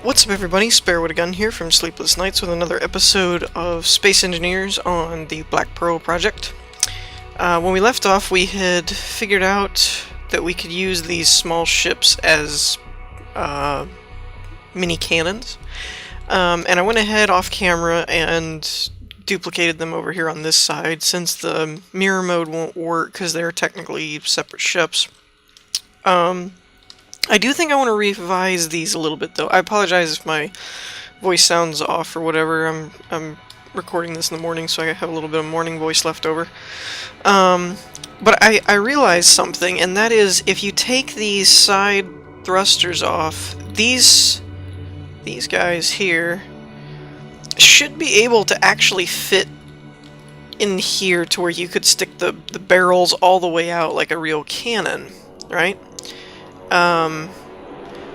What's up everybody, Spare with a Gun here from Sleepless Nights with another episode of Space Engineers on the Black Pearl project. When we left off, we had figured out that we could use these small ships as mini cannons. And I went ahead off camera and duplicated them over here on this side, since the mirror mode won't work because they're technically separate ships. I do think I want to revise these a little bit, though. I apologize if my voice sounds off or whatever. I'm recording this in the morning, so I have a little bit of morning voice left over. But I realized something, and that is, if you take these side thrusters off, these guys here should be able to actually fit in here to where you could stick the barrels all the way out like a real cannon, right?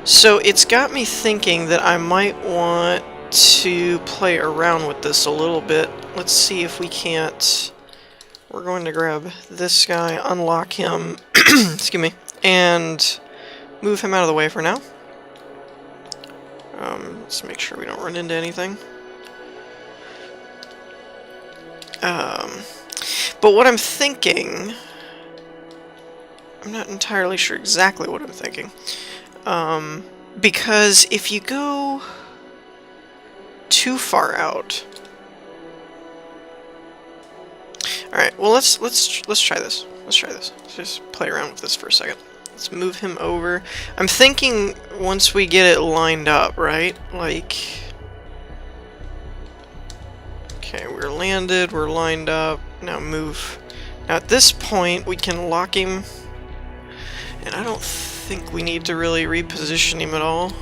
So it's got me thinking that I might want to play around with this a little bit. Let's see if we can't... We're going to grab this guy, unlock him, excuse me, and move him out of the way for now. Let's make sure we don't run into anything. But what I'm thinking... I'm not entirely sure exactly what I'm thinking. Because if you go too far out... Alright, well let's try this. Let's try this. Let's just play around with this for a second. Let's move him over. I'm thinking once we get it lined up, right? Like... Okay, we're landed, we're lined up. Now move. Now at this point, we can lock him... And I don't think we need to really reposition him at all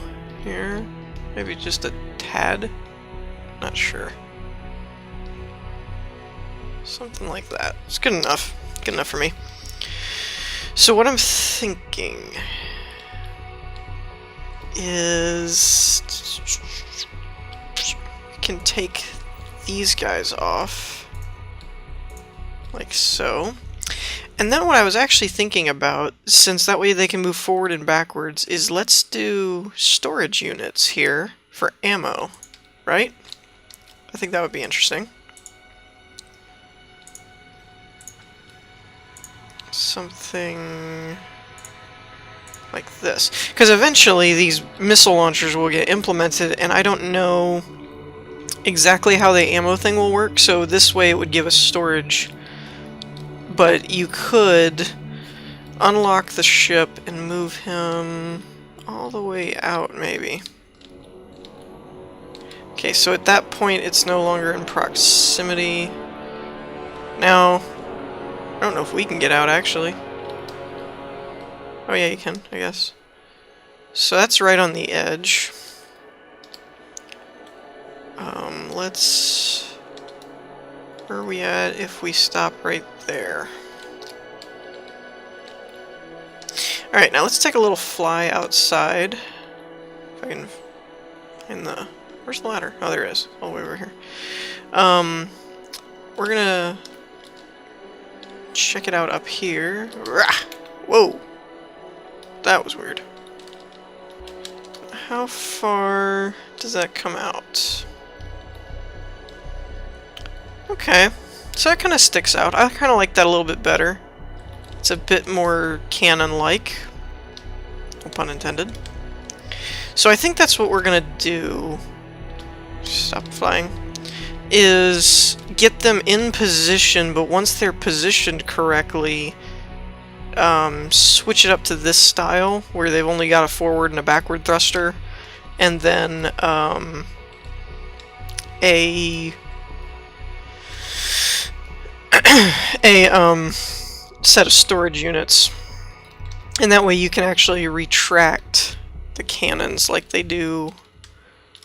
here. Maybe just a tad? Not sure. Something like that. It's good enough. Good enough for me. So what I'm thinking is... we can take these guys off. Like so. And then what I was actually thinking about, since that way they can move forward and backwards, is let's do storage units here for ammo, right? I think that would be interesting. Something like this. Because eventually these missile launchers will get implemented, and I don't know exactly how the ammo thing will work, so this way it would give us storage. But you could unlock the ship and move him all the way out, maybe. Okay, so at that point it's no longer in proximity. Now, I don't know if we can get out, actually. Oh yeah, you can, I guess. So that's right on the edge. Let's... Where are we at if we stop right there? Alright, now let's take a little fly outside. If I can find the... Where's the ladder? Oh, there it is. All the way over here. We're gonna check it out up here. Rah! Whoa! That was weird. How far does that come out? Okay, so that kind of sticks out. I kind of like that a little bit better. It's a bit more cannon-like. No pun intended. So I think that's what we're gonna do. Stop flying. Is get them in position, but once they're positioned correctly, switch it up to this style, where they've only got a forward and a backward thruster, and then a set of storage units, and that way you can actually retract the cannons like they do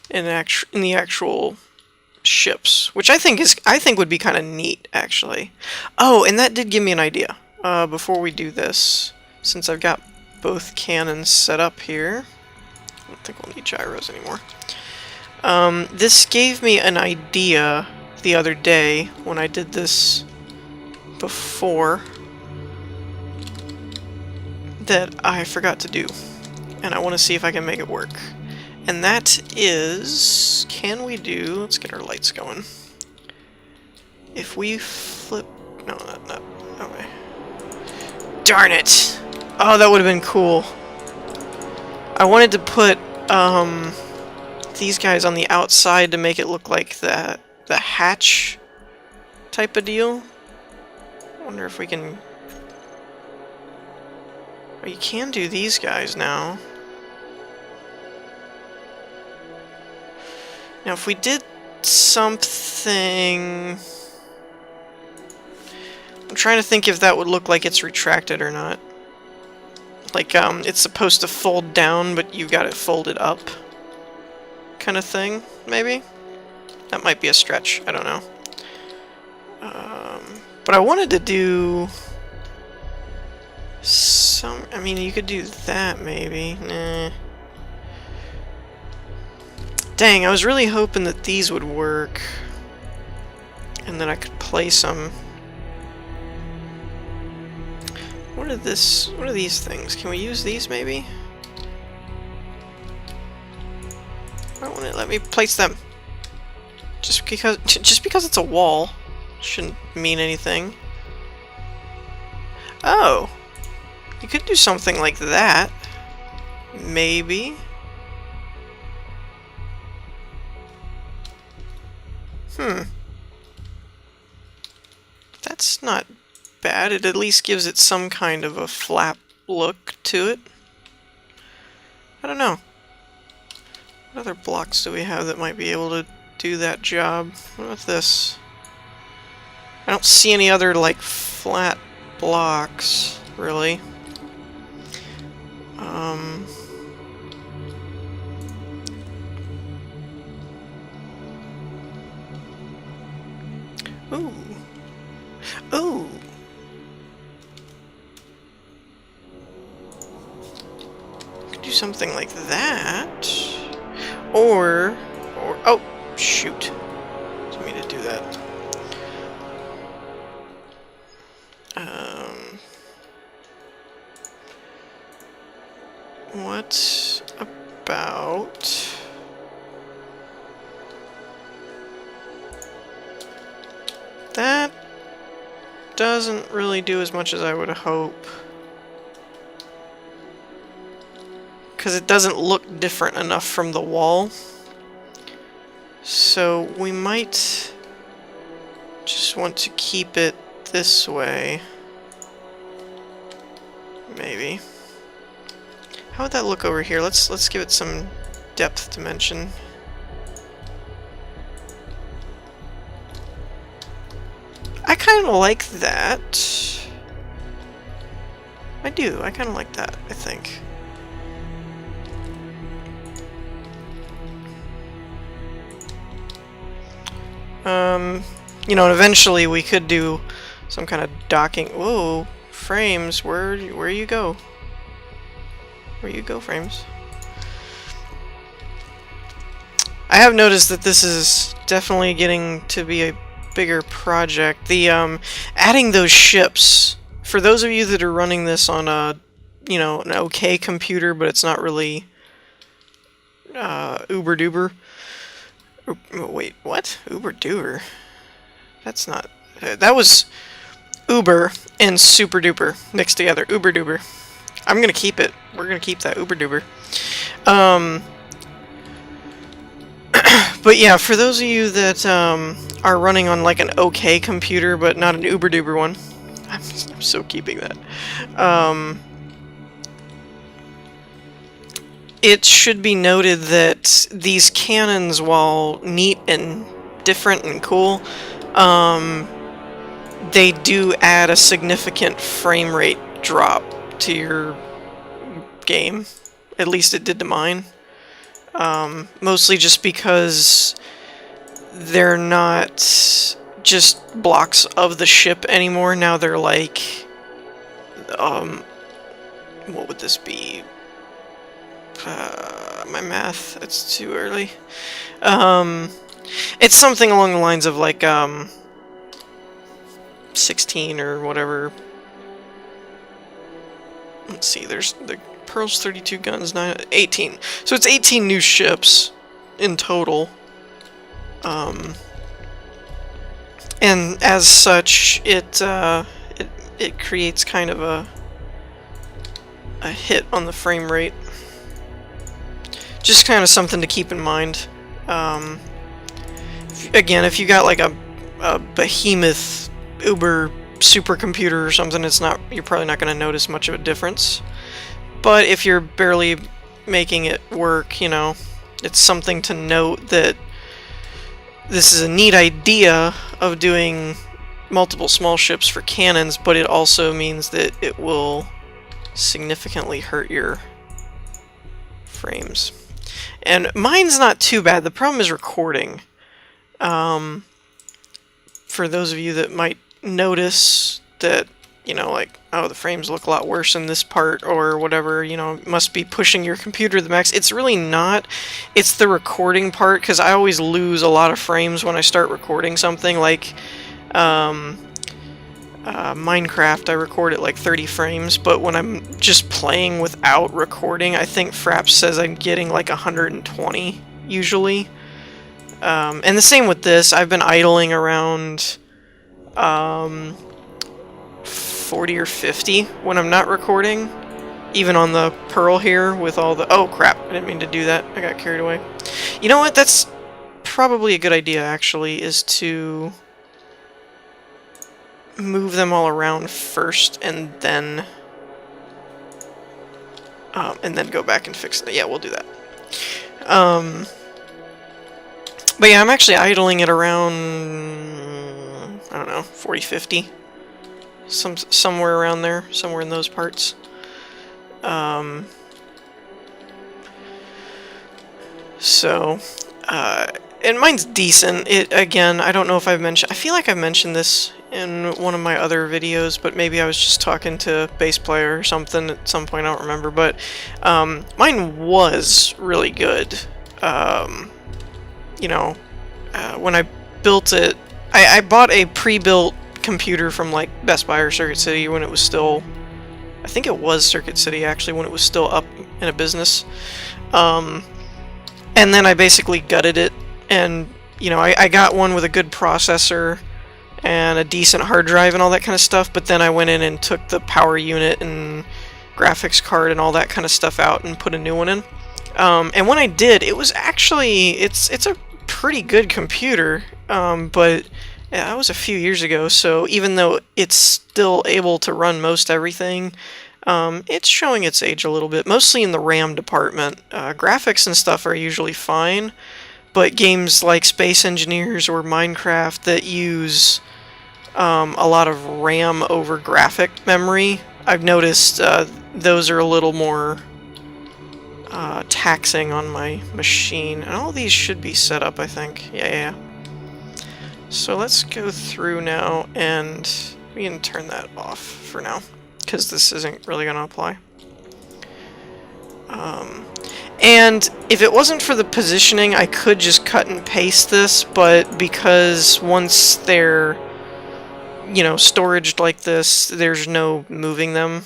in the actual ships, which I think would be kind of neat, actually. Oh, and that did give me an idea. Before we do this, since I've got both cannons set up here, I don't think we'll need gyros anymore. This gave me an idea the other day when I did this before that I forgot to do, and I want to see if I can make it work. And that is... Can we do... Let's get our lights going. If we flip... No, not... Okay. Darn it! Oh, that would have been cool. I wanted to put, these guys on the outside to make it look like the hatch type of deal. I wonder if we can... Oh, you can do these guys now. Now, if we did something... I'm trying to think if that would look like it's retracted or not. Like, it's supposed to fold down, but you got it folded up. Kind of thing, maybe? That might be a stretch, I don't know. But I wanted to do... some... I mean, you could do that, maybe. Nah. Dang, I was really hoping that these would work. And that I could place them. What are these things? Can we use these, maybe? Why won't it let me place them? Just because it's a wall shouldn't mean anything. Oh! You could do something like that. Maybe. That's not bad. It at least gives it some kind of a flap look to it. I don't know. What other blocks do we have that might be able to do that job? What about this? I don't see any other, like, flat blocks, really. Ooh. Ooh. Could do something like that. Or, oh, shoot. Didn't mean to do that. What about... That doesn't really do as much as I would hope. Because it doesn't look different enough from the wall. So we might just want to keep it this way. Maybe. How would that look over here? Let's give it some depth dimension. I kind of like that. I do. I kind of like that, I think. You know, and eventually we could do some kind of docking. Whoa, frames, where you go? Where you go, frames? I have noticed that this is definitely getting to be a bigger project. The adding those ships, for those of you that are running this on a, you know, an okay computer, but it's not really uber duper. Wait, what? Uber duper? That's not... that was Uber and Super Duper mixed together. Uber duper. I'm gonna keep it. We're gonna keep that Uber duper. But yeah, for those of you that are running on like an okay computer, but not an Uber duper one, I'm so keeping that. It should be noted that these cannons, while neat and different and cool, they do add a significant frame rate drop to your game. At least it did to mine. Mostly just because they're not just blocks of the ship anymore. Now they're like, what would this be? My math, it's too early. It's something along the lines of like 16 or whatever. Let's see, there's the Pearls, 32 guns, 18. So it's 18 new ships in total. And as such, it creates kind of a hit on the frame rate. Just kind of something to keep in mind. Again, if you got like a behemoth uber supercomputer or something, you're probably not going to notice much of a difference. But if you're barely making it work, you know, it's something to note that this is a neat idea of doing multiple small ships for cannons, but it also means that it will significantly hurt your frames. And mine's not too bad. The problem is recording. For those of you that might notice that, you know, like, oh, the frames look a lot worse in this part or whatever, you know, must be pushing your computer to the max. It's really not. It's the recording part, because I always lose a lot of frames when I start recording something. Like Minecraft, I record at like 30 frames, but when I'm just playing without recording, I think Fraps says I'm getting like 120 usually. And the same with this. I've been idling around 40 or 50 when I'm not recording, even on the Pearl here with all the... Oh crap, I didn't mean to do that. I got carried away. You know what, that's probably a good idea actually, is to move them all around first and then go back and fix it. Yeah, we'll do that. But yeah, I'm actually idling it around, I don't know, 40, 50. Somewhere around there, somewhere in those parts. And mine's decent. Again, I don't know if I've mentioned... I feel like I've mentioned this in one of my other videos, but maybe I was just talking to Bass Player or something at some point, I don't remember. But mine was really good. You know, when I built it, I bought a pre-built computer from like Best Buy or Circuit City when it was still... I think it was Circuit City actually, when it was still up in a business. And then I basically gutted it, and you know, I got one with a good processor and a decent hard drive and all that kind of stuff, but then I went in and took the power unit and graphics card and all that kind of stuff out and put a new one in. And when I did, it was actually, it's a pretty good computer, but yeah, that was a few years ago, so even though it's still able to run most everything, it's showing its age a little bit, mostly in the RAM department. Graphics and stuff are usually fine, but games like Space Engineers or Minecraft that use a lot of RAM over graphic memory, I've noticed those are a little more taxing on my machine. And all these should be set up, I think. Yeah. So let's go through now, and we can turn that off for now, because this isn't really going to apply. And if it wasn't for the positioning, I could just cut and paste this, but because once they're, you know, storaged like this, there's no moving them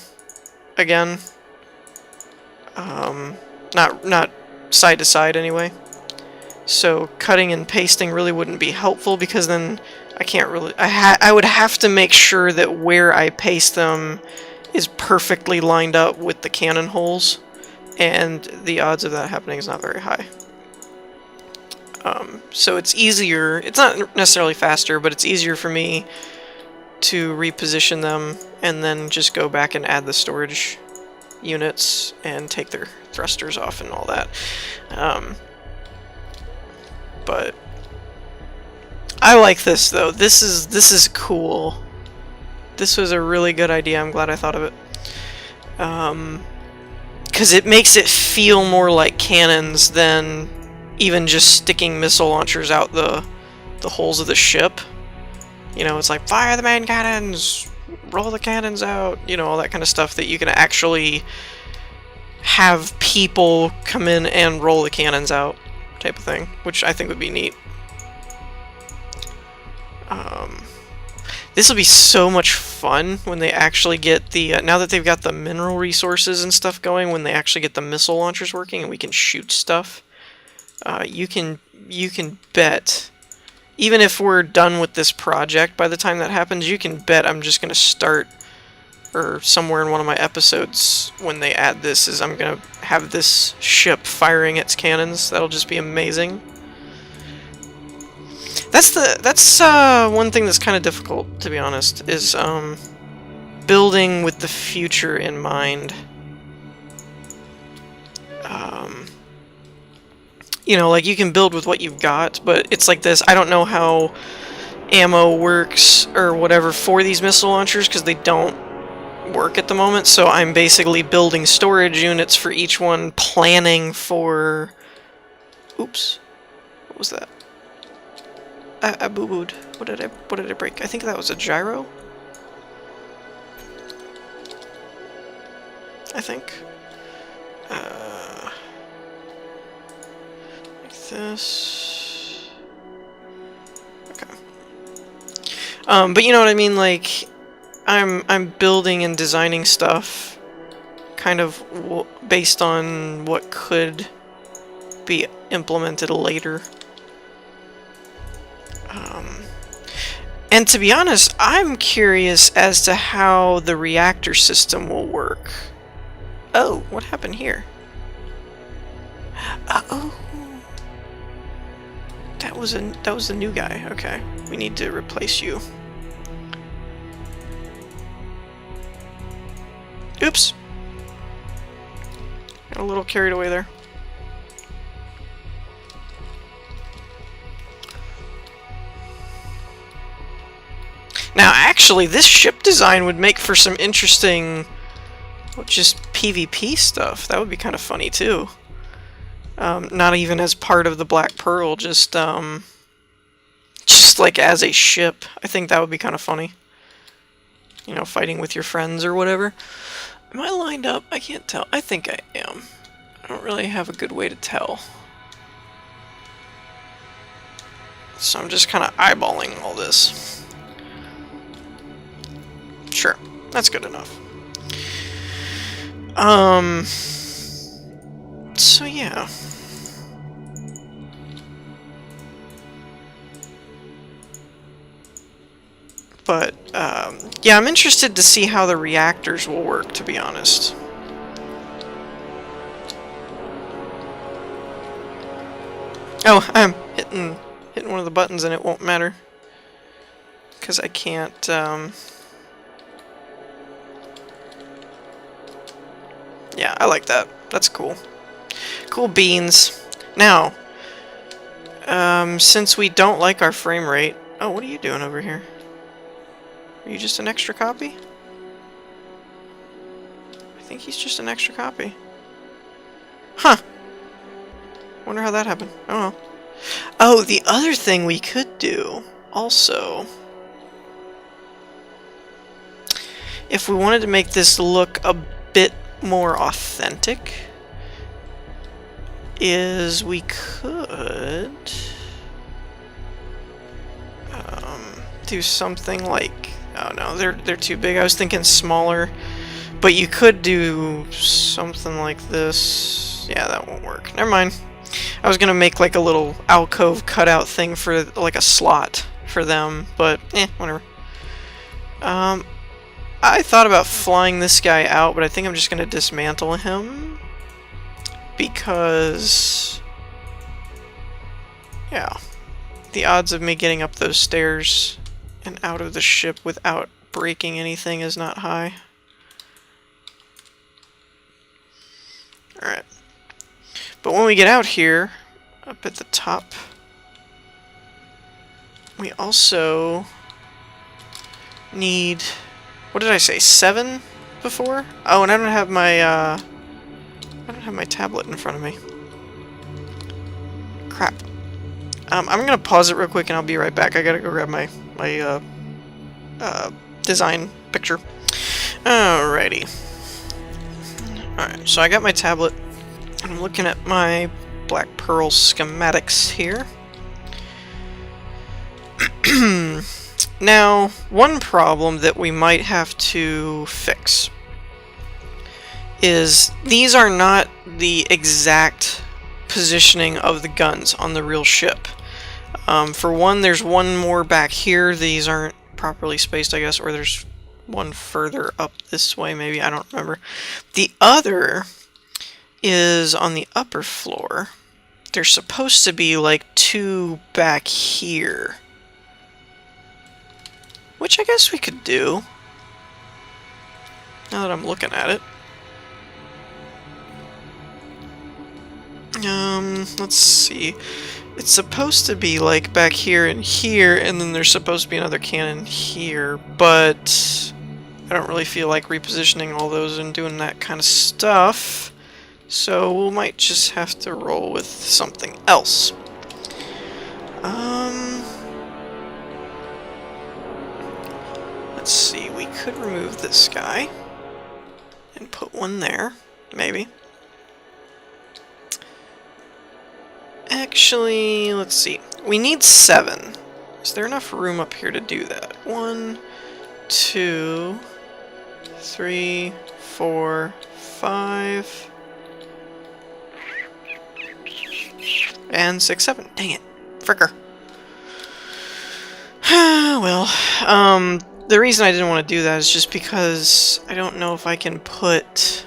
again. Not side to side anyway. So cutting and pasting really wouldn't be helpful, because then I can't really... I would have to make sure that where I paste them is perfectly lined up with the cannon holes, and the odds of that happening is not very high. So it's easier... It's not necessarily faster, but it's easier for me to reposition them and then just go back and add the storage units and take their thrusters off and all that. But I like this though. This is cool. This was a really good idea. I'm glad I thought of it. Because it makes it feel more like cannons than even just sticking missile launchers out the holes of the ship. You know, it's like, fire the main cannons, roll the cannons out, you know, all that kind of stuff that you can actually have people come in and roll the cannons out type of thing, which I think would be neat. This will be so much fun when they actually get the now that they've got the mineral resources and stuff going, when they actually get the missile launchers working and we can shoot stuff. You can bet, even if we're done with this project by the time that happens, you can bet I'm just going to start, or somewhere in one of my episodes when they add this, is I'm going to have this ship firing its cannons. That'll just be amazing. That's one thing that's kind of difficult, to be honest, is building with the future in mind. You know, like, you can build with what you've got, but it's like this. I don't know how ammo works or whatever for these missile launchers, because they don't work at the moment, so I'm basically building storage units for each one, planning for... Oops. What was that? I boo-booed. What did I break? I think that was a gyro? I think. Like this. Okay. But you know what I mean, like, I'm building and designing stuff kind of based on what could be implemented later. And to be honest, I'm curious as to how the reactor system will work. Oh, what happened here? Oh, that was the new guy. Okay, we need to replace you. Oops. Got a little carried away there. Now, actually, this ship design would make for some interesting, just PvP stuff. That would be kind of funny, too. Not even as part of the Black Pearl, just like as a ship. I think that would be kind of funny. You know, fighting with your friends or whatever. Am I lined up? I can't tell. I think I am. I don't really have a good way to tell. So I'm just kind of eyeballing all this. Sure, that's good enough. So yeah. But, yeah, I'm interested to see how the reactors will work, to be honest. Oh, I'm hitting one of the buttons and it won't matter. Because I can't, yeah, I like that. That's cool. Cool beans. Now, since we don't like our frame rate... Oh, what are you doing over here? Are you just an extra copy? I think he's just an extra copy. Huh. Wonder how that happened. Oh well. Oh, the other thing we could do, also... If we wanted to make this look a bit more authentic, is we could do something like, oh no, they're too big. I was thinking smaller, but you could do something like this. Yeah, that won't work. Never mind. I was gonna make like a little alcove cutout thing for like a slot for them, but whatever. I thought about flying this guy out, but I think I'm just gonna dismantle him because, yeah, the odds of me getting up those stairs and out of the ship without breaking anything is not high. Alright. But when we get out here, up at the top, we also need... What did I say? 7 before? Oh, and I don't have my tablet in front of me. Crap. I'm gonna pause it real quick and I'll be right back. I gotta go grab my design picture. Alrighty. Alright, so I got my tablet. I'm looking at my Black Pearl schematics here. Now, one problem that we might have to fix is these are not the exact positioning of the guns on the real ship. For one, there's one more back here. These aren't properly spaced, I guess, or there's one further up this way, maybe. I don't remember. The other is on the upper floor. There's supposed to be like two back here, which I guess we could do, now that I'm looking at it. Let's see. It's supposed to be like back here and here, and then there's supposed to be another cannon here, but I don't really feel like repositioning all those and doing that kind of stuff, so we might just have to roll with something else. Let's see, we could remove this guy and put one there, maybe. Actually, let's see. We need 7. Is there enough room up here to do that? 1, 2, 3, 4, 5, and 6, 7. Dang it. Fricker. Well, the reason I didn't want to do that is just because I don't know if I can put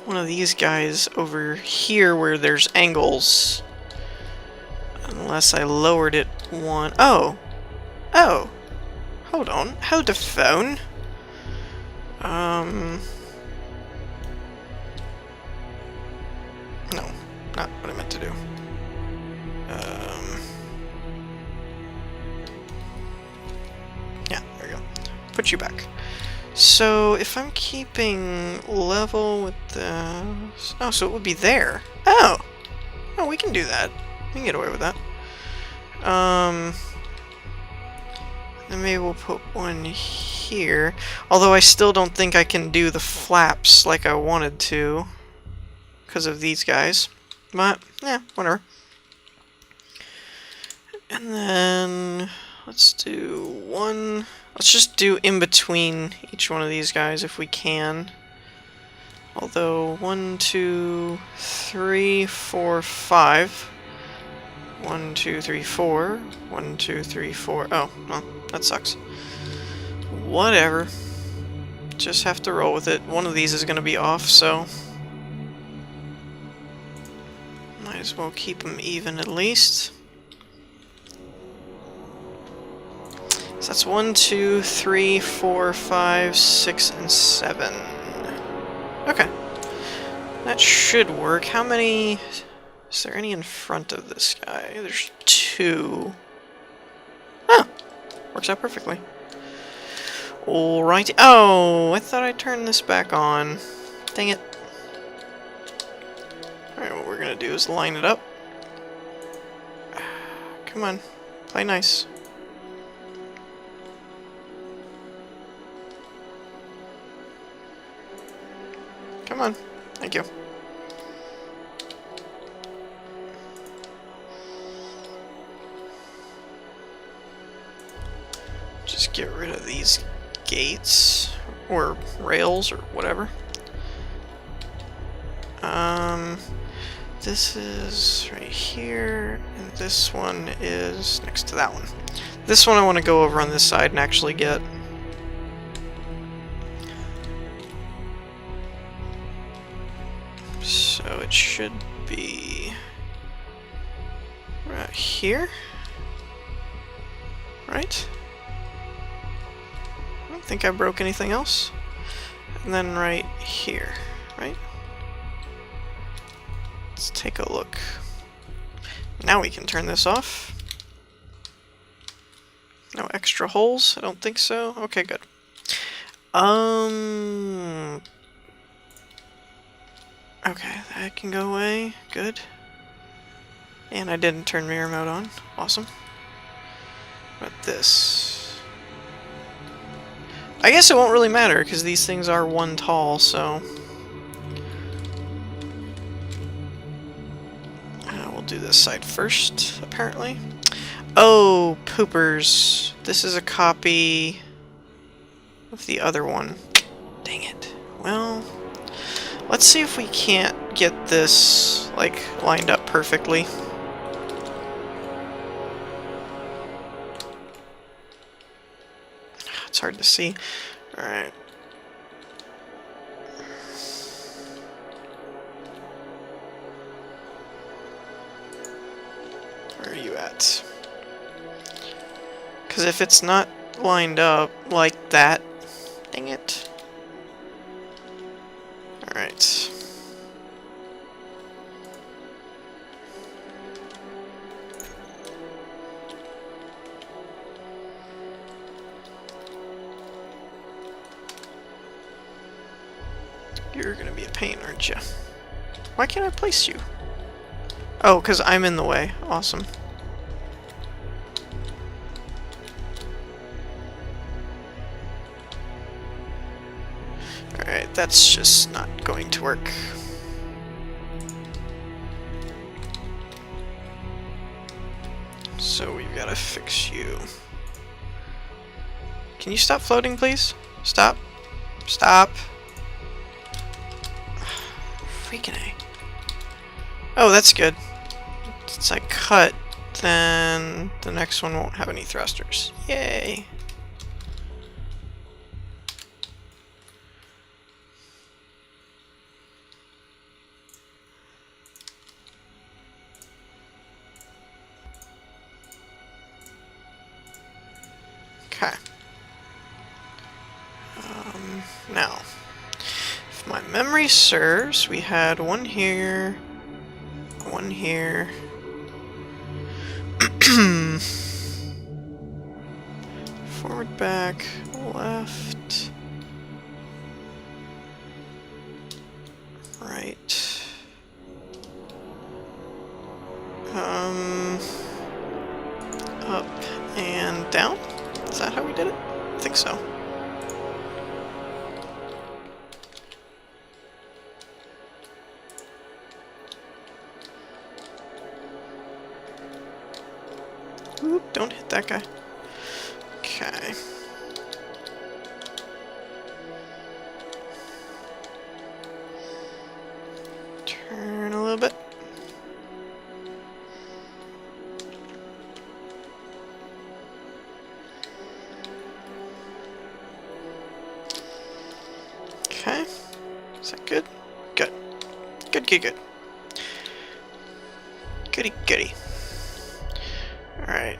one of these guys over here where there's angles, unless I lowered it one. Oh, hold on, hold the phone. No, not what I meant to do. Yeah, there we go. Put you back. So, if I'm keeping level with the... Oh, so it would be there. Oh! Oh, we can do that. We can get away with that. Then maybe we'll put one here. Although I still don't think I can do the flaps like I wanted to, because of these guys. But, yeah, whatever. And then... let's do one... Let's just do in between each one of these guys if we can. Although, 1, 2, 3, 4, 5. 1, 2, 3, 4. 1, 2, 3, 4. Oh, well, that sucks. Whatever. Just have to roll with it. One of these is going to be off, so... might as well keep them even at least. So that's 1, 2, 3, 4, 5, 6, and 7. Okay. That should work. How many... is there any in front of this guy? There's 2. Oh! Works out perfectly. Alright. Oh! I thought I turned this back on. Dang it. Alright, what we're gonna do is line it up. Come on. Play nice. Come on. Thank you. Just get rid of these gates, or rails, or whatever. This is right here, and this one is next to that one. This one I want to go over on this side and actually get. So it should be right here, right? I don't think I broke anything else. And then right here, right? Let's take a look. Now we can turn this off. No extra holes? I don't think so. Okay, good. Okay, that can go away. Good. And I didn't turn mirror mode on. Awesome. But this... I guess it won't really matter, because these things are 1 tall, so... we'll do this side first, apparently. Oh, poopers. This is a copy of the other one. Dang it. Well, let's see if we can't get this, like, lined up perfectly. It's hard to see. Alright. Where are you at? Because if it's not lined up like that, dang it. Alright. You're gonna be a pain, aren't you? Why can't I place you? Oh, because I'm in the way. Awesome. Alright, that's just not going to work. So we've got to fix you. Can you stop floating, please? Stop. Stop. Freaking A. Oh, that's good. Since I cut, then the next one won't have any thrusters. Yay! Okay. Now, if my memory serves, we had one here, one here. Forward, back, left, right. Up and down? Is that how we did it? I think so. Oop, don't hit that guy. Okay. Turn a little bit. Okay. Is that good? Good. Good, good, good. Goody, goody. Alright.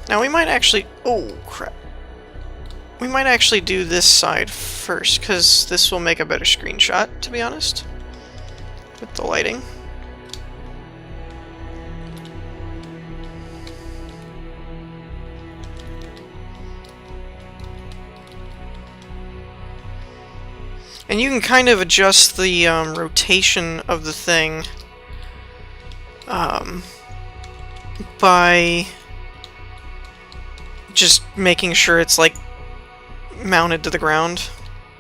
Now we might actually... Oh, crap. We might actually do this side first, because this will make a better screenshot, to be honest. With the lighting. And you can kind of adjust the rotation of the thing by just making sure it's like mounted to the ground,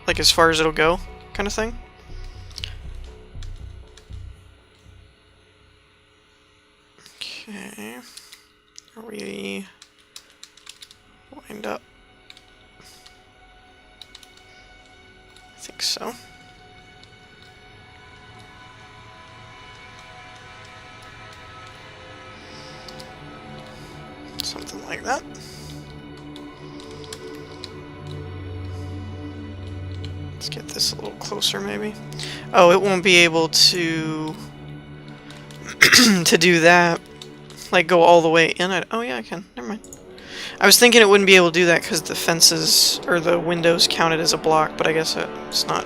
like as far as it'll go, kind of thing. Okay, are we lined up? I think so. Something like that. Let's get this a little closer, maybe. Oh, it won't be able to to do that. Like, go all the way in. Oh, yeah, I can. Never mind. I was thinking it wouldn't be able to do that because the fences, or the windows counted as a block, but I guess it's not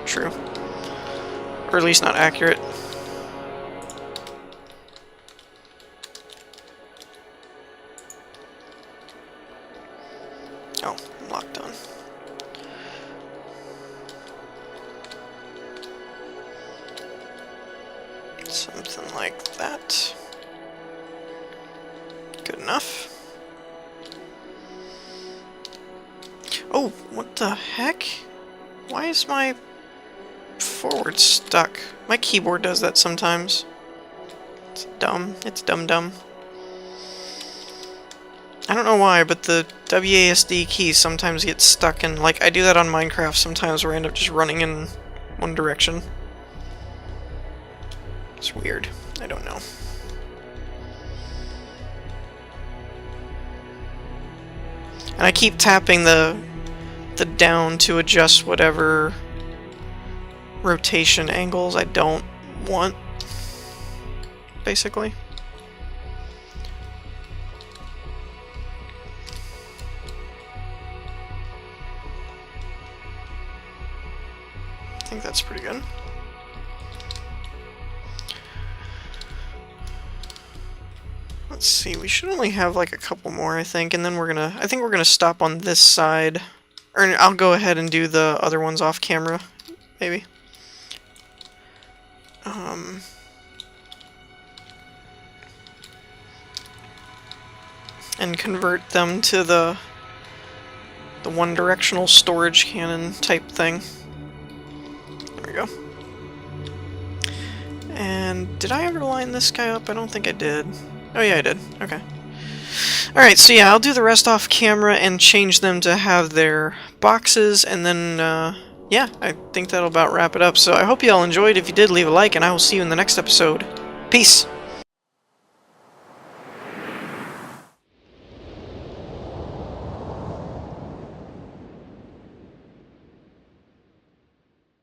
true. Or at least not accurate. Oh, I'm locked on. Something like that. Good enough. Oh, what the heck? Why is my forward stuck? My keyboard does that sometimes. It's dumb. It's dumb. I don't know why, but the WASD key sometimes gets stuck in, like, I do that on Minecraft sometimes where I end up just running in one direction. It's weird. I don't know. And I keep tapping the down to adjust whatever rotation angles I don't want, basically. I think that's pretty good. Let's see, we should only have like a couple more, I think, and then I think we're gonna stop on this side. Or I'll go ahead and do the other ones off camera, maybe. And convert them to the one-directional storage cannon type thing. There we go. And did I ever line this guy up? I don't think I did. Oh yeah, I did. Okay. Alright, so yeah, I'll do the rest off camera and change them to have their boxes, and then, yeah, I think that'll about wrap it up. So I hope you all enjoyed. If you did, leave a like, and I will see you in the next episode. Peace!